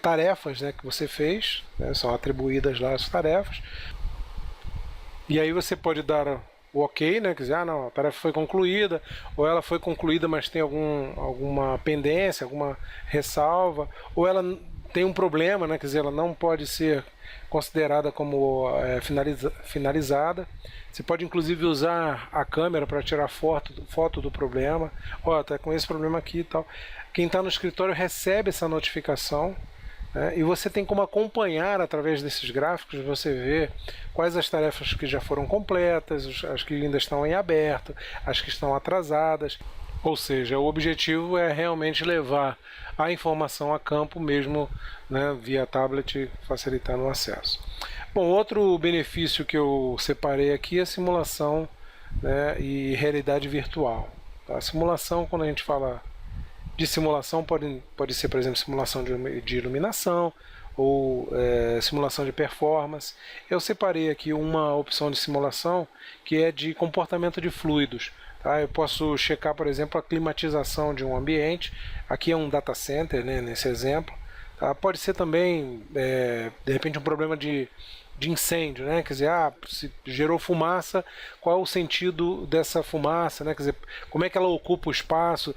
tarefas, né, que você fez, né? São atribuídas lá as tarefas, e aí você pode dar o ok, né? Quer dizer, não, a tarefa foi concluída, ou ela foi concluída, mas tem alguma pendência, alguma ressalva, ou ela tem um problema, né? Quer dizer, ela não pode ser considerada como finalizada. Você pode inclusive usar a câmera para tirar foto do problema. Ó, tá com esse problema aqui e tal. Quem está no escritório recebe essa notificação, e você tem como acompanhar através desses gráficos, você vê quais as tarefas que já foram completas, as que ainda estão em aberto, as que estão atrasadas. Ou seja, o objetivo é realmente levar a informação a campo mesmo, né, via tablet, facilitando o acesso. Bom, outro benefício que eu separei aqui é a simulação, né, e realidade virtual. A simulação, quando a gente fala de simulação, pode ser, por exemplo, simulação de iluminação ou simulação de performance. Eu separei aqui uma opção de simulação que é de comportamento de fluidos. Tá? Eu posso checar, por exemplo, a climatização de um ambiente. Aqui é um data center, né, nesse exemplo. Tá? Pode ser também, de repente, um problema de incêndio, né? Quer dizer, se gerou fumaça, qual é o sentido dessa fumaça, né? Quer dizer, como é que ela ocupa o espaço?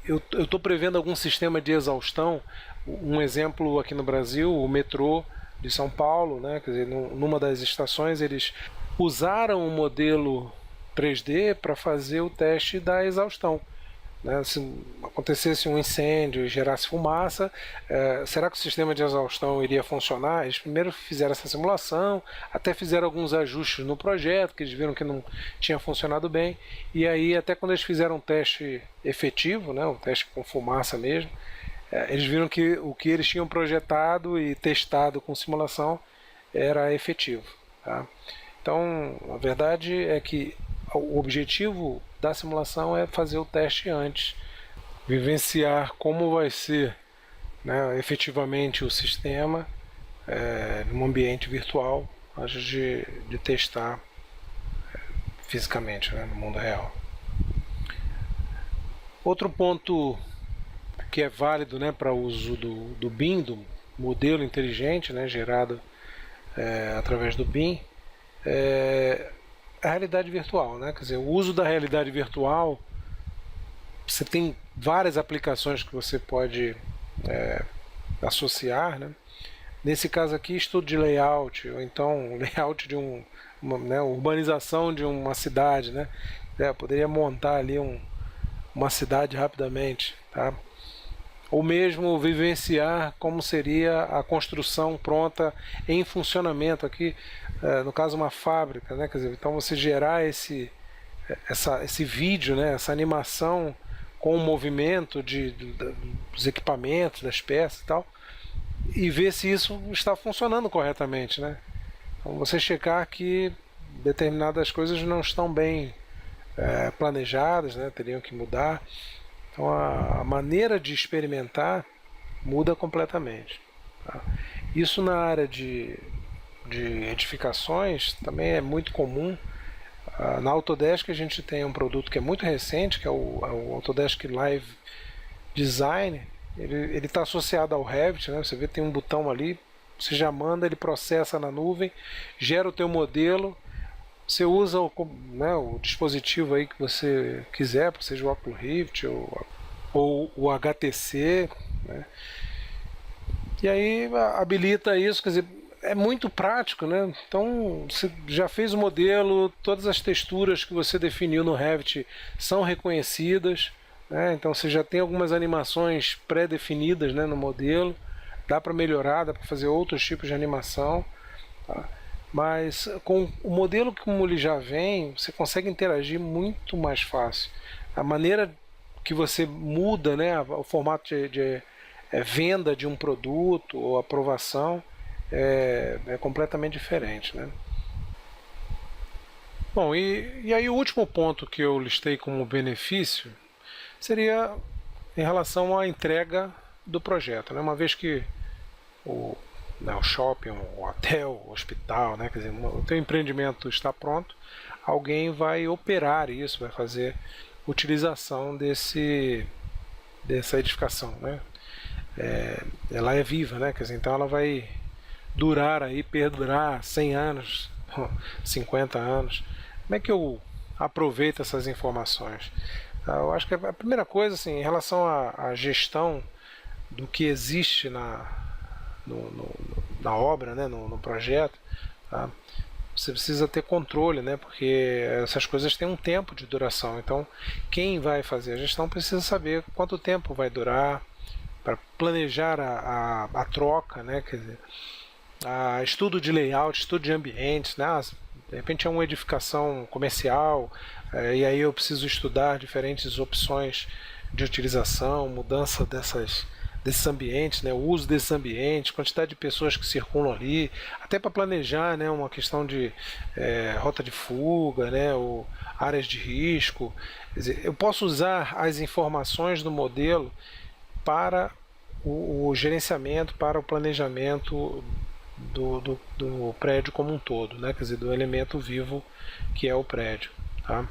Eu estou prevendo algum sistema de exaustão. Um exemplo aqui no Brasil, o metrô de São Paulo, né? Quer dizer, numa das estações eles usaram o modelo 3D para fazer o teste da exaustão. Né? Se acontecesse um incêndio e gerasse fumaça, será que o sistema de exaustão iria funcionar? Eles primeiro fizeram essa simulação, até fizeram alguns ajustes no projeto, que eles viram que não tinha funcionado bem, e aí até quando eles fizeram um teste efetivo, né, um teste com fumaça mesmo, eles viram que o que eles tinham projetado e testado com simulação era efetivo. Tá? Então, a verdade é que o objetivo da simulação é fazer o teste antes, vivenciar como vai ser, né, efetivamente o sistema num ambiente virtual antes de testar fisicamente, né, no mundo real. Outro ponto que é válido, né, para o uso do BIM, do modelo inteligente, né, gerado através do BIM, a realidade virtual, né? Quer dizer, o uso da realidade virtual, você tem várias aplicações que você pode associar, né? Nesse caso aqui, estudo de layout, ou então layout de né, urbanização de uma cidade, né? Poderia montar ali uma cidade rapidamente, tá? Ou mesmo vivenciar como seria a construção pronta em funcionamento aqui, no caso uma fábrica, né? Quer dizer, então você gerar esse vídeo, né? Essa animação com o movimento dos equipamentos, das peças e tal, e ver se isso está funcionando corretamente, né? Então você checar que determinadas coisas não estão bem planejadas, né? Teriam que mudar. Então a maneira de experimentar muda completamente. Tá? Isso na área de edificações também é muito comum. Na Autodesk a gente tem um produto que é muito recente, que é o Autodesk Live Design. Ele está associado ao Revit, né? Você vê, tem um botão ali, você já manda, ele processa na nuvem, gera o teu modelo, você usa o dispositivo aí que você quiser, seja o Oculus Rift ou o HTC, né? E aí habilita isso, quer dizer, é muito prático, né? Então você já fez o modelo, todas as texturas que você definiu no Revit são reconhecidas, né? Então você já tem algumas animações pré-definidas, né, no modelo, dá para melhorar, dá para fazer outros tipos de animação, tá? Mas com o modelo como ele já vem, você consegue interagir muito mais fácil. A maneira que você muda, né, o formato de venda de um produto ou aprovação é completamente diferente, né? Bom, e aí o último ponto que eu listei como benefício seria em relação à entrega do projeto, né? Uma vez que o shopping, o hotel, o hospital, né? Quer dizer, o teu empreendimento está pronto, alguém vai operar isso, vai fazer utilização dessa edificação, né? Ela é viva, né? Quer dizer, então ela vai perdurar 100 anos, 50 anos. Como é que eu aproveito essas informações? Eu acho que a primeira coisa, assim, em relação à gestão do que existe na obra, né, no projeto, tá? Você precisa ter controle, né, porque essas coisas têm um tempo de duração. Então, quem vai fazer a gestão precisa saber quanto tempo vai durar para planejar a troca, né, quer dizer, estudo de layout, estudo de ambientes, né? De repente é uma edificação comercial, e aí eu preciso estudar diferentes opções de utilização, mudança desses ambientes, né? O uso desses ambientes, quantidade de pessoas que circulam ali, até para planejar, né, uma questão de rota de fuga, né, ou áreas de risco. Quer dizer, eu posso usar as informações do modelo para o gerenciamento, para o planejamento do prédio como um todo, né? Quer dizer, do elemento vivo que é o prédio, tá?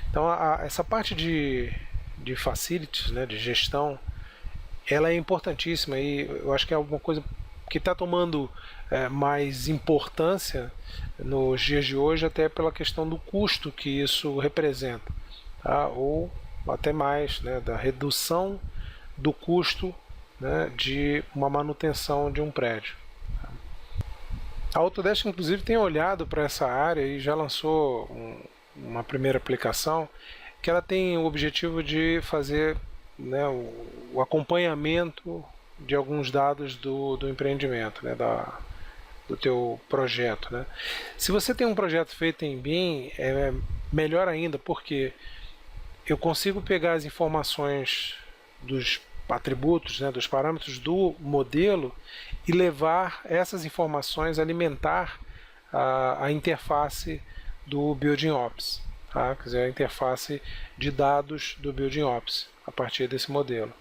Então essa parte de facilities, né, de gestão, ela é importantíssima e eu acho que é alguma coisa que está tomando mais importância nos dias de hoje, até pela questão do custo que isso representa, tá? Ou até mais, né, da redução do custo, né, de uma manutenção de um prédio. A Autodesk, inclusive, tem olhado para essa área e já lançou uma primeira aplicação que ela tem o objetivo de fazer, né, o acompanhamento de alguns dados do empreendimento, né, do teu projeto, né. Se você tem um projeto feito em BIM, é melhor ainda, porque eu consigo pegar as informações dos atributos, né, dos parâmetros do modelo e levar essas informações, alimentar a interface do Building Ops, tá? Quer dizer, a interface de dados do Building Ops a partir desse modelo.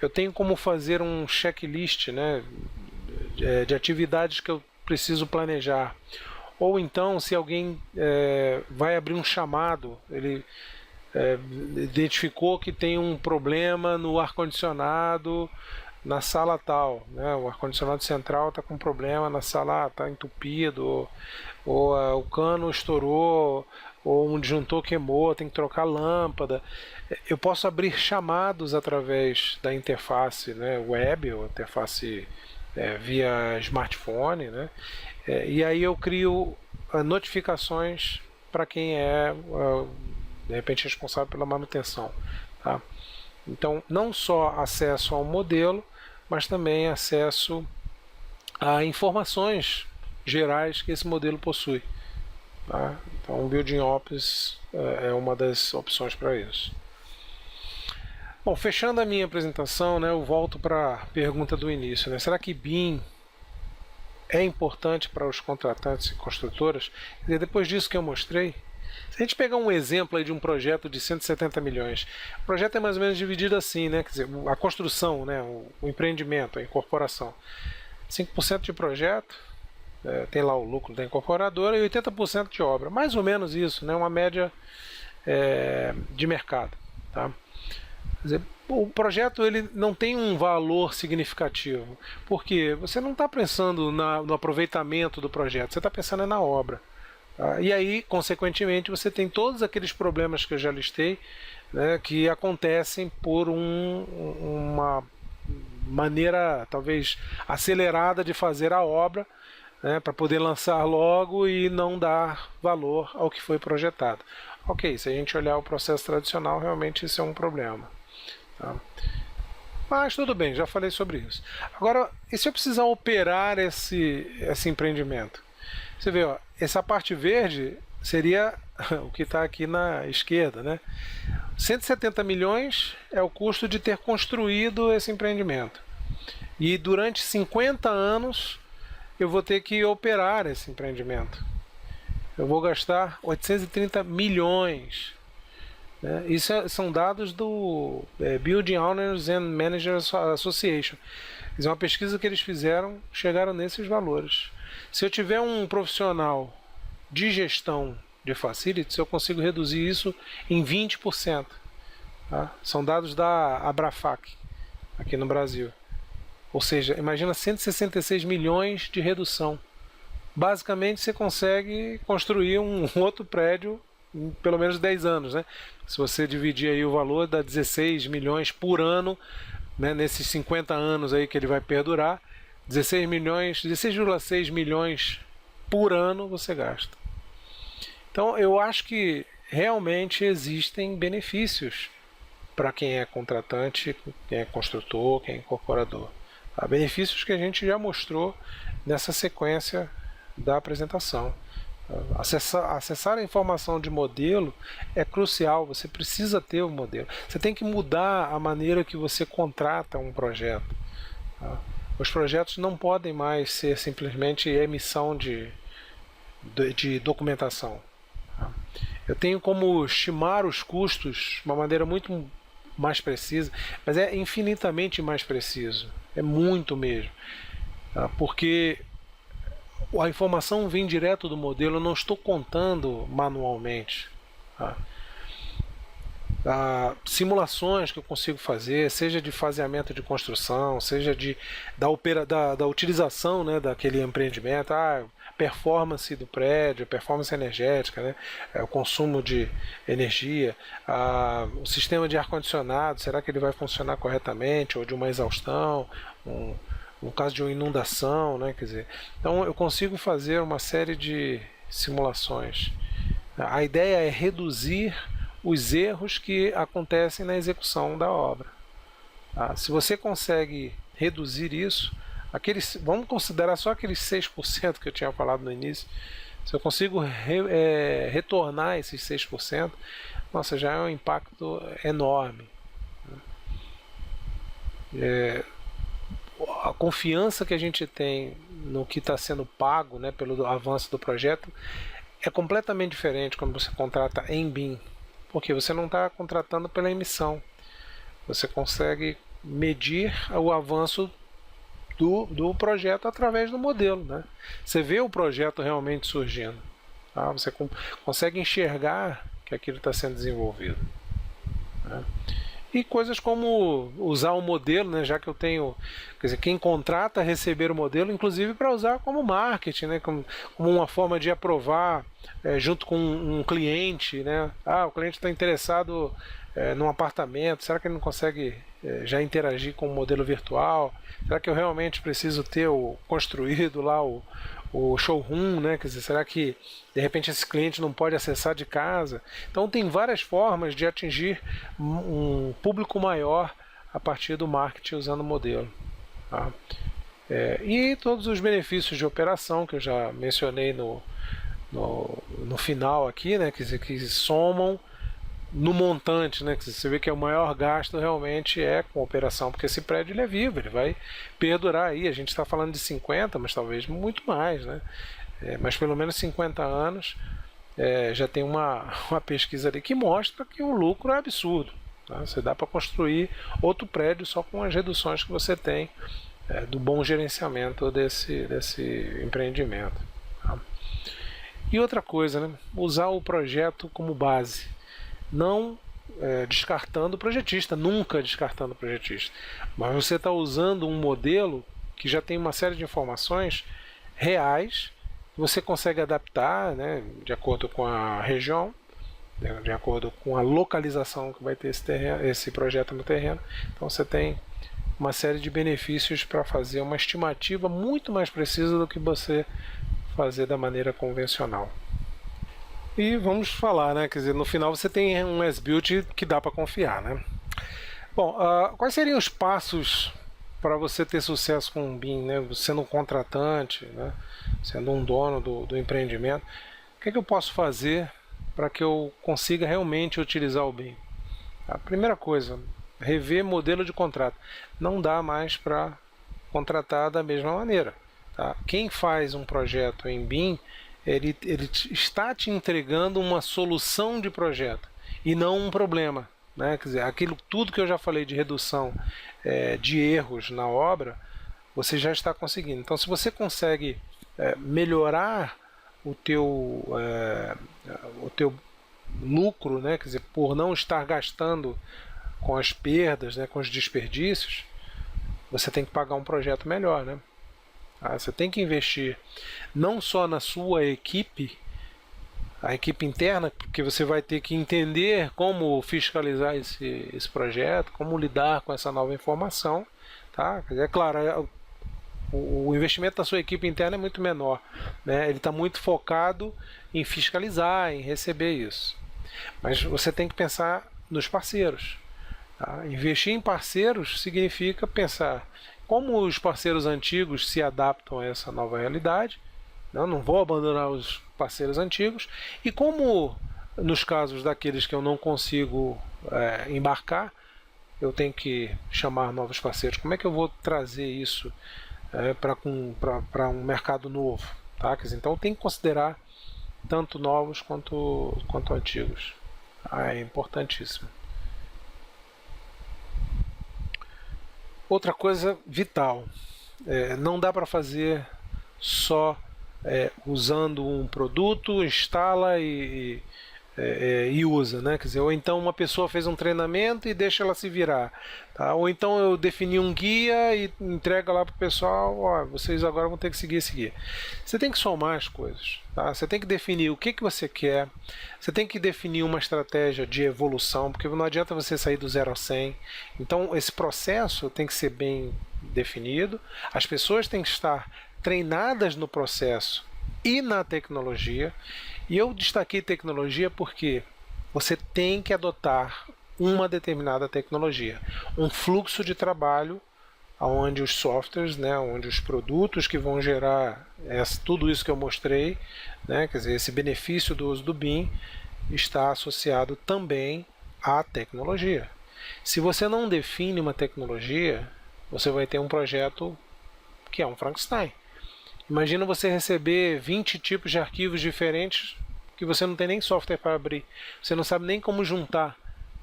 Eu tenho como fazer um checklist, né, de atividades que eu preciso planejar. Ou então, se alguém vai abrir um chamado, ele identificou que tem um problema no ar-condicionado na sala tal, né, o ar-condicionado central está com problema, na sala está entupido, ou o cano estourou, ou um disjuntor queimou, tem que trocar a lâmpada. Eu posso abrir chamados através da interface, né, web, ou interface via smartphone, né, e aí eu crio notificações para quem é de repente responsável pela manutenção, tá? Então, não só acesso ao modelo, mas também acesso a informações gerais que esse modelo possui, tá? Então, o Building Ops é uma das opções para isso. Bom, fechando a minha apresentação, né, eu volto para a pergunta do início, né? Será que BIM é importante para os contratantes e construtoras? Quer dizer, depois disso que eu mostrei, se a gente pegar um exemplo aí de um projeto de 170 milhões, o projeto é mais ou menos dividido assim, né? Quer dizer, a construção, né? o empreendimento, a incorporação. 5% de projeto, tem lá o lucro da incorporadora, e 80% de obra. Mais ou menos isso, né? Uma média de mercado. Tá? Quer dizer, o projeto ele não tem um valor significativo, porque você não está pensando no aproveitamento do projeto, você está pensando na obra. E aí, consequentemente, você tem todos aqueles problemas que eu já listei, né, que acontecem por uma maneira talvez acelerada de fazer a obra, né, para poder lançar logo e não dar valor ao que foi projetado. Ok, se a gente olhar o processo tradicional, realmente isso é um problema. Tá? Mas tudo bem, já falei sobre isso. Agora, e se eu precisar operar esse empreendimento? Você vê, ó, essa parte verde seria o que está aqui na esquerda, né? 170 milhões é o custo de ter construído esse empreendimento. E durante 50 anos eu vou ter que operar esse empreendimento. Eu vou gastar 830 milhões. Né? Isso são dados do Building Owners and Managers Association. É uma pesquisa que eles fizeram, chegaram nesses valores. Se eu tiver um profissional de gestão de facilities, eu consigo reduzir isso em 20%. Tá? São dados da Abrafac, aqui no Brasil. Ou seja, imagina 166 milhões de redução. Basicamente, você consegue construir um outro prédio em pelo menos 10 anos. Né? Se você dividir aí o valor, dá 16 milhões por ano, né, nesses 50 anos aí que ele vai perdurar, 16,6 milhões por ano você gasta. Então eu acho que realmente existem benefícios para quem é contratante, quem é construtor, quem é incorporador. Há benefícios que a gente já mostrou nessa sequência da apresentação. Acessar a informação de modelo é crucial, você precisa ter o modelo. Você tem que mudar a maneira que você contrata um projeto. Tá? Os projetos não podem mais ser simplesmente emissão de documentação. Tá? Eu tenho como estimar os custos de uma maneira muito mais precisa, mas é infinitamente mais preciso. É muito mesmo. Tá? Porque a informação vem direto do modelo, eu não estou contando manualmente. Tá? Simulações que eu consigo fazer, seja de faseamento de construção, seja da utilização, né, daquele empreendimento, performance do prédio, performance energética, né, o consumo de energia, o sistema de ar-condicionado, será que ele vai funcionar corretamente, ou de uma exaustão, no caso de uma inundação, né, quer dizer, então eu consigo fazer uma série de simulações. A ideia é reduzir os erros que acontecem na execução da obra. Se você consegue reduzir isso, vamos considerar só aqueles 6% que eu tinha falado no início, se eu consigo retornar esses 6%, nossa, já é um impacto enorme. A confiança que a gente tem no que está sendo pago, né, pelo avanço do projeto é completamente diferente quando você contrata em BIM, porque você não está contratando pela emissão, você consegue medir o avanço do projeto através do modelo, né? Você vê o projeto realmente surgindo, tá? Você consegue enxergar que aquilo está sendo desenvolvido, né? E coisas como usar o modelo, né, já que eu tenho, quer dizer, quem contrata receber o modelo, inclusive para usar como marketing, né, como uma forma de aprovar junto com um cliente, né? Ah, o cliente está interessado num apartamento, será que ele não consegue já interagir com o modelo virtual? Será que eu realmente preciso ter construído lá o showroom, né? Quer dizer, será que de repente esse cliente não pode acessar de casa? Então tem várias formas de atingir um público maior a partir do marketing usando o modelo. Tá? E todos os benefícios de operação que eu já mencionei no final aqui, né? Quer dizer, que somam no montante, né? Você vê que o maior gasto realmente é com a operação, porque esse prédio ele é vivo, ele vai perdurar aí. A gente está falando de 50, mas talvez muito mais, né? Mas pelo menos 50 anos já tem uma pesquisa ali que mostra que o lucro é absurdo. Tá? Você dá para construir outro prédio só com as reduções que você tem do bom gerenciamento desse empreendimento. Tá? E outra coisa, né? Usar o projeto como base. Não descartando o projetista, nunca descartando o projetista. Mas você está usando um modelo que já tem uma série de informações reais, que você consegue adaptar, né, de acordo com a região, de acordo com a localização que vai ter esse projeto no terreno. Então você tem uma série de benefícios para fazer uma estimativa muito mais precisa do que você fazer da maneira convencional. E vamos falar, né? Quer dizer, no final você tem um as-built que dá para confiar, né? Bom, quais seriam os passos para você ter sucesso com o BIM, né? Sendo um contratante, né? Sendo um dono do empreendimento, o que eu posso fazer para que eu consiga realmente utilizar o BIM? A primeira coisa, rever modelo de contrato. Não dá mais para contratar da mesma maneira. Tá? Quem faz um projeto em BIM, ele está te entregando uma solução de projeto e não um problema. Né? Quer dizer, aquilo tudo que eu já falei de redução de erros na obra, você já está conseguindo. Então, se você consegue melhorar o teu lucro, né? Quer dizer, por não estar gastando com as perdas, né? Com os desperdícios, você tem que pagar um projeto melhor, né? Você tem que investir não só na sua equipe, a equipe interna, porque você vai ter que entender como fiscalizar esse projeto, como lidar com essa nova informação. Tá? É claro, o investimento da sua equipe interna é muito menor. Né? Ele está muito focado em fiscalizar, em receber isso. Mas você tem que pensar nos parceiros. Tá? Investir em parceiros significa pensar como os parceiros antigos se adaptam a essa nova realidade. Não vou abandonar os parceiros antigos. E como nos casos daqueles que eu não consigo embarcar, eu tenho que chamar novos parceiros. Como é que eu vou trazer isso para um mercado novo? Tá? Quer dizer, então tem que considerar tanto novos quanto antigos. É importantíssimo. Outra coisa vital, não dá para fazer só usando um produto, instala e usa, né? Quer dizer, ou então uma pessoa fez um treinamento e deixa ela se virar, tá? Ou então eu defini um guia e entrega lá para o pessoal, ó, vocês agora vão ter que seguir esse guia. Você tem que somar as coisas, tá? Você tem que definir o que você quer, você tem que definir uma estratégia de evolução, porque não adianta você sair do 0 a 100. Então esse processo tem que ser bem definido, as pessoas têm que estar treinadas no processo e na tecnologia. E eu destaquei tecnologia porque você tem que adotar uma determinada tecnologia, um fluxo de trabalho onde os softwares, né, onde os produtos que vão gerar tudo isso que eu mostrei, né, quer dizer, esse benefício do uso do BIM está associado também à tecnologia. Se você não define uma tecnologia, você vai ter um projeto que é um Frankenstein. Imagina você receber 20 tipos de arquivos diferentes que você não tem nem software para abrir. Você não sabe nem como juntar.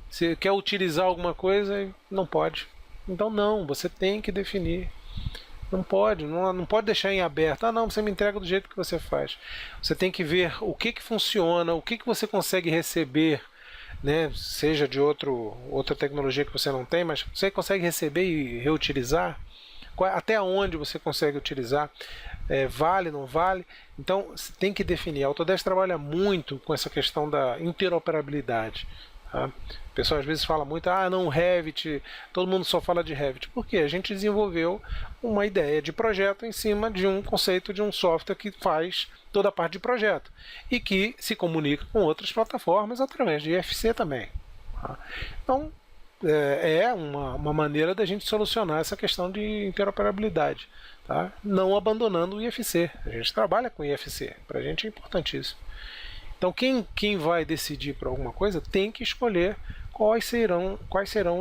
Você quer utilizar alguma coisa e não pode. Então não, você tem que definir. Não pode deixar em aberto. Ah não, você me entrega do jeito que você faz. Você tem que ver o que funciona, o que você consegue receber né, seja de outra tecnologia que você não tem, mas você consegue receber e reutilizar? Até onde você consegue utilizar? Vale, não vale? Então, você tem que definir. A Autodesk trabalha muito com essa questão da interoperabilidade. Tá? O pessoal às vezes fala muito, não, Revit, todo mundo só fala de Revit. Por quê? A gente desenvolveu uma ideia de projeto em cima de um conceito de um software que faz toda a parte de projeto e que se comunica com outras plataformas através de IFC também. Tá? Então, é uma maneira da gente solucionar essa questão de interoperabilidade, tá? Não abandonando o IFC. A gente trabalha com IFC, para a gente é importantíssimo. Então quem vai decidir por alguma coisa tem que escolher quais serão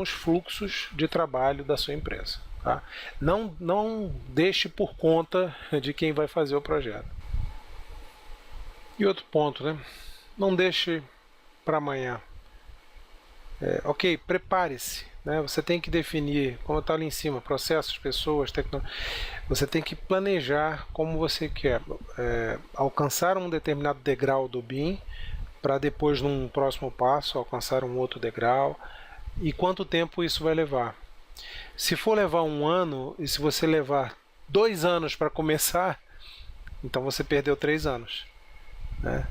os fluxos de trabalho da sua empresa. Tá? Não deixe por conta de quem vai fazer o projeto. E outro ponto, né? Não deixe para amanhã. Ok, prepare-se. Né? Você tem que definir, como está ali em cima, processos, pessoas, tecnologia. Você tem que planejar como você quer alcançar um determinado degrau do BIM para depois, num próximo passo, alcançar um outro degrau. E quanto tempo isso vai levar. Se for levar 1 ano, e se você levar 2 anos para começar, então você perdeu 3 anos. Né?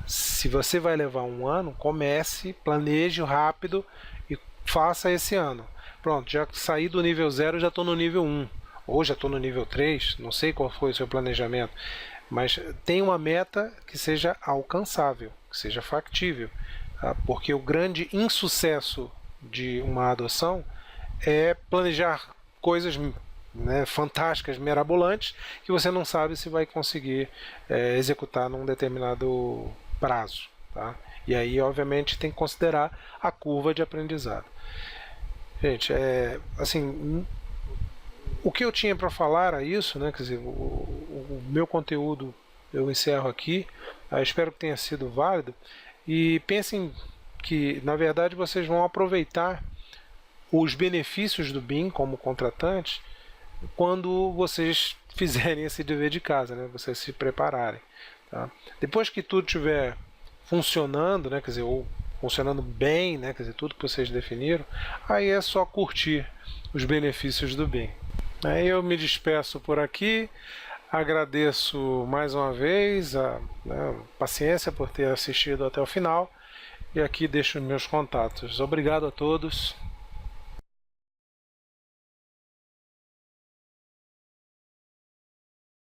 Se você vai levar 1 ano, comece, planeje rápido e faça esse ano. Pronto, já saí do nível 0, já estou no nível 1. Ou já estou no nível 3, não sei qual foi o seu planejamento. Mas tenha uma meta que seja alcançável, que seja factível. Tá? Porque o grande insucesso de uma adoção é planejar coisas fantásticas, mirabolantes, que você não sabe se vai conseguir executar num determinado prazo. Tá? E aí, obviamente, tem que considerar a curva de aprendizado. Gente, assim, o que eu tinha para falar era isso, né? Quer dizer, o meu conteúdo eu encerro aqui. Espero que tenha sido válido. E pensem que, na verdade, vocês vão aproveitar os benefícios do BIM como contratante quando vocês fizerem esse dever de casa, né? Vocês se prepararem. Tá? Depois que tudo estiver funcionando, né? Quer dizer, ou funcionando bem, né? Quer dizer, tudo que vocês definiram, aí é só curtir os benefícios do BIM. Eu me despeço por aqui, agradeço mais uma vez a paciência por ter assistido até o final e aqui deixo meus contatos. Obrigado a todos.